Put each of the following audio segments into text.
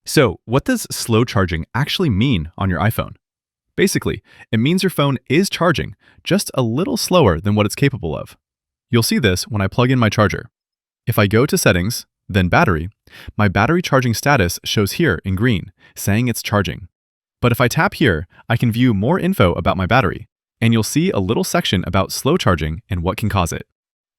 So, what does slow charging actually mean on your iPhone? Basically, it means your phone is charging, just a little slower than what it's capable of. You'll see this when I plug in my charger. If I go to Settings, then Battery, my battery charging status shows here in green, saying it's charging. But if I tap here, I can view more info about my battery, and you'll see a little section about slow charging and what can cause it.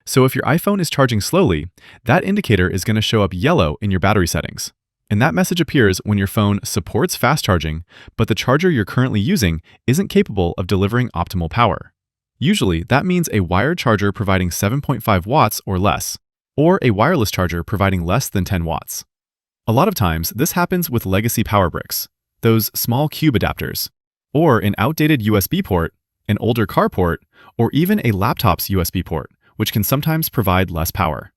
So if your iPhone is charging slowly, that indicator is going to show up yellow in your battery settings. And that message appears when your phone supports fast charging, but the charger you're currently using isn't capable of delivering optimal power. Usually, that means a wired charger providing 7.5 watts or less, or a wireless charger providing less than 10 watts. A lot of times, this happens with legacy power bricks, those small cube adapters, or an outdated USB port, an older car port, or even a laptop's USB port, which can sometimes provide less power.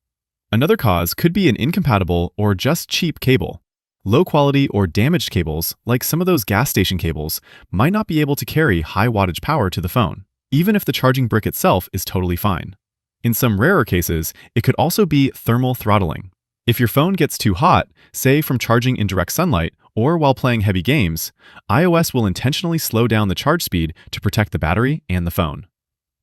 Another cause could be an incompatible or just cheap cable. Low quality or damaged cables, like some of those gas station cables, might not be able to carry high wattage power to the phone, even if the charging brick itself is totally fine. In some rarer cases, it could also be thermal throttling. If your phone gets too hot, say from charging in direct sunlight or while playing heavy games, iOS will intentionally slow down the charge speed to protect the battery and the phone.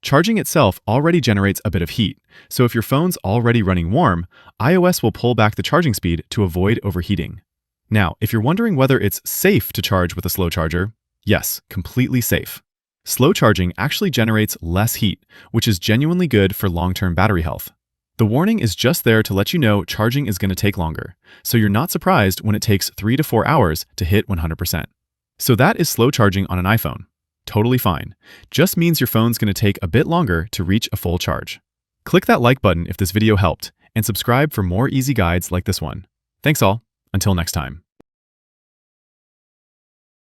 Charging itself already generates a bit of heat, so if your phone's already running warm, iOS will pull back the charging speed to avoid overheating. Now, if you're wondering whether it's safe to charge with a slow charger, yes, completely safe. Slow charging actually generates less heat, which is genuinely good for long-term battery health. The warning is just there to let you know charging is going to take longer, so you're not surprised when it takes 3 to 4 hours to hit 100%. So that is slow charging on an iPhone. Totally fine. Just means your phone's going to take a bit longer to reach a full charge. Click that like button if this video helped, and subscribe for more easy guides like this one. Thanks all. Until next time.